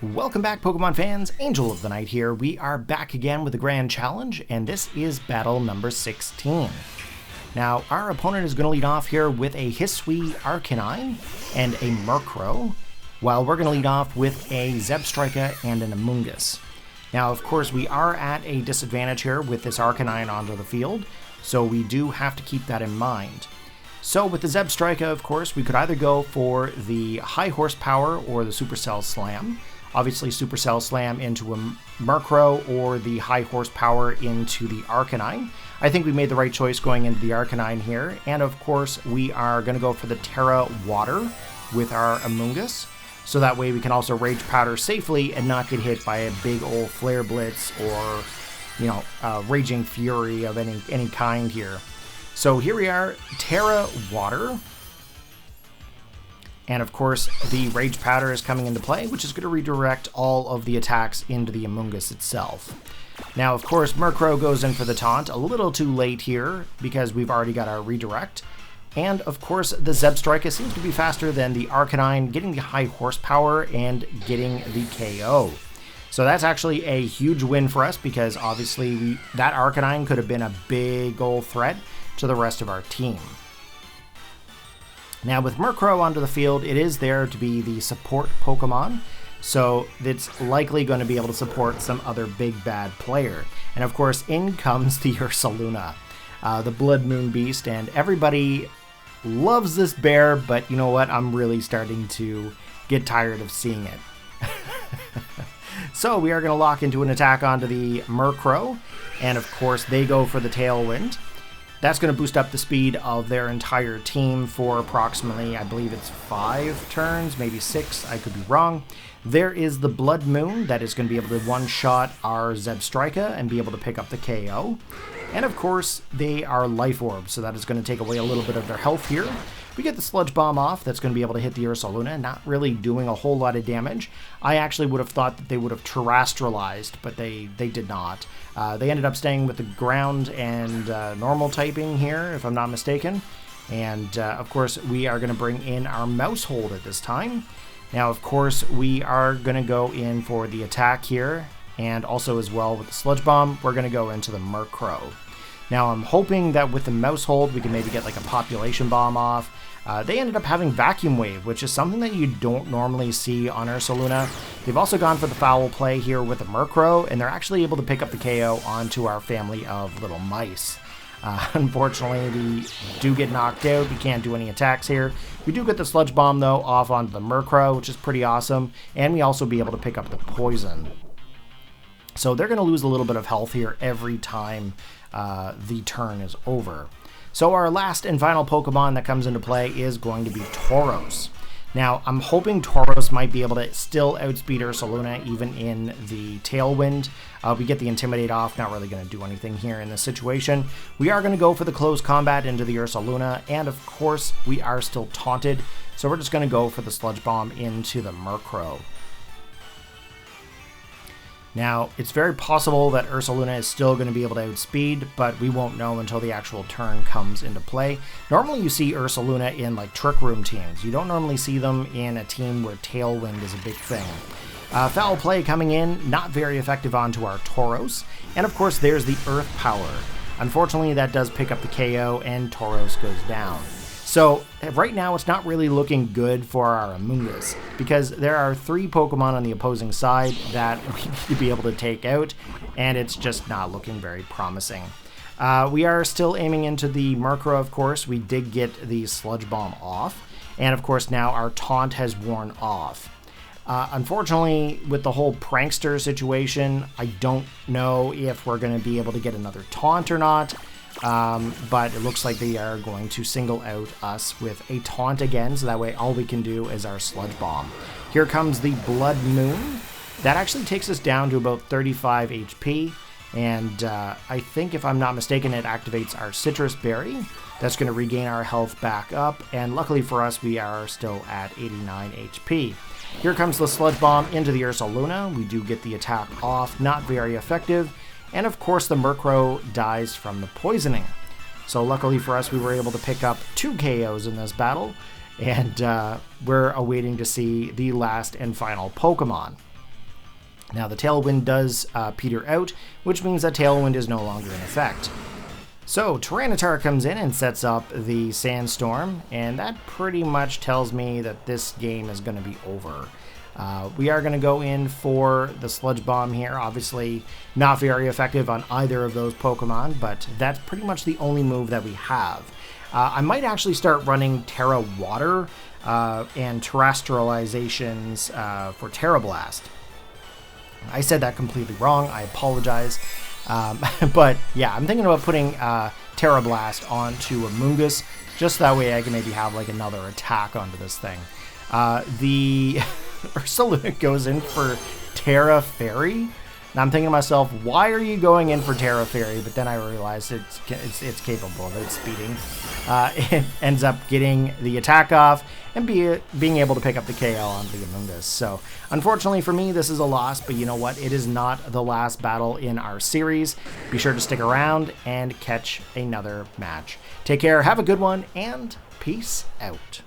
Welcome back, Pokemon fans. Angel of the Night here. We are back again with the Grand Challenge, and this is battle number 16. Now, our opponent is going to lead off here with a Hisuian Arcanine and a Murkrow, while we're going to lead off with a Zebstrika and an Amoonguss. Now, of course, we are at a disadvantage here with this Arcanine onto the field, so we do have to keep that in mind. So with the Zebstrika, of course, we could either go for the high horsepower or the Supercell Slam. Obviously, Supercell Slam into a Murkrow or the high horsepower into the Arcanine. I think we made the right choice going into the Arcanine here. And of course, we are going to go for the Tera Water with our Amoonguss. So that way we can also Rage Powder safely and not get hit by a big old Flare Blitz or, Raging Fury of any kind here. So here we are, Tera Water. And of course, the Rage Powder is coming into play, which is going to redirect all of the attacks into the Amoonguss itself. Now, of course, Murkrow goes in for the taunt a little too late here because we've already got our redirect. And of course, the Zebstrika seems to be faster than the Arcanine, getting the high horsepower and getting the KO. So that's actually a huge win for us because obviously that Arcanine could have been a big old threat to the rest of our team. Now with Murkrow onto the field, it is there to be the support Pokemon, so it's likely going to be able to support some other big bad player. And of course, in comes the Ursaluna, the Blood Moon Beast, and everybody loves this bear, but you know what? I'm really starting to get tired of seeing it. So we are going to lock into an attack onto the Murkrow, and of course they go for the Tailwind. That's going to boost up the speed of their entire team for approximately, I believe it's 5 turns, maybe 6, I could be wrong. There is the Blood Moon that is going to be able to one-shot our Zebstrika and be able to pick up the KO. And of course, they are Life Orbs, so that is going to take away a little bit of their health here. We get the Sludge Bomb off, that's going to be able to hit the Ursaluna, not really doing a whole lot of damage. I actually would have thought that they would have terrestrialized, but they did not. They ended up staying with the ground and normal typing here, if I'm not mistaken. And of course, we are going to bring in our Maushold at this time. Now, of course, we are going to go in for the attack here, and also as well with the Sludge Bomb, we're going to go into the Murkrow. Now, I'm hoping that with the Maushold, we can maybe get like a Population Bomb off. They ended up having Vacuum Wave, which is something that you don't normally see on Ursaluna. They've also gone for the foul play here with the Murkrow, and they're actually able to pick up the KO onto our family of little mice. Unfortunately, we do get knocked out. We can't do any attacks here. We do get the Sludge Bomb, though, off onto the Murkrow, which is pretty awesome, and we also be able to pick up the Poison. So they're going to lose a little bit of health here every time the turn is over. So our last and final Pokemon that comes into play is going to be Tauros. Now, I'm hoping Tauros might be able to still outspeed Ursaluna even in the Tailwind. We get the Intimidate off, not really going to do anything here in this situation. We are going to go for the close combat into the Ursaluna, and of course, we are still taunted, so we're just going to go for the Sludge Bomb into the Murkrow. Now, it's very possible that Ursaluna is still going to be able to outspeed, but we won't know until the actual turn comes into play. Normally you see Ursaluna in like Trick Room teams. You don't normally see them in a team where Tailwind is a big thing. Foul play coming in, not very effective onto our Tauros. And of course there's the Earth Power. Unfortunately that does pick up the KO and Tauros goes down. So right now it's not really looking good for our Amoonguss because there are 3 Pokemon on the opposing side that we need to be able to take out, and it's just not looking very promising. We are still aiming into the Murkrow, of course. We did get the Sludge Bomb off, and of course now our taunt has worn off. Unfortunately, with the whole prankster situation, I don't know if we're going to be able to get another taunt or not. But it looks like they are going to single out us with a taunt again, so that way all we can do is our Sludge Bomb. Here comes the Blood Moon. That actually takes us down to about 35 HP, and I think, if I'm not mistaken, it activates our Citrus Berry. That's going to regain our health back up, and luckily for us, we are still at 89 HP. Here comes the Sludge Bomb into the Ursaluna. We do get the attack off, not very effective. And of course the Murkrow dies from the poisoning. So luckily for us, we were able to pick up 2 KOs in this battle, and we're awaiting to see the last and final Pokemon. Now the Tailwind does peter out, which means that Tailwind is no longer in effect. So Tyranitar comes in and sets up the Sandstorm, and that pretty much tells me that this game is going to be over. We are going to go in for the Sludge Bomb here. Obviously not very effective on either of those Pokemon, but that's pretty much the only move that we have. I might actually start running Tera Water and Terrestrializations for Tera Blast. I said that completely wrong. I apologize. But yeah, I'm thinking about putting Tera Blast onto Amoonguss, just that way I can maybe have like another attack onto this thing. The Ursaluna goes in for Tera Fairy. And I'm thinking to myself, why are you going in for Tera Fairy? But then I realized it's capable of its speeding. It ends up getting the attack off and being able to pick up the KO on the Amoonguss. So unfortunately for me, this is a loss, but you know what? It is not the last battle in our series. Be sure to stick around and catch another match. Take care, have a good one, and peace out.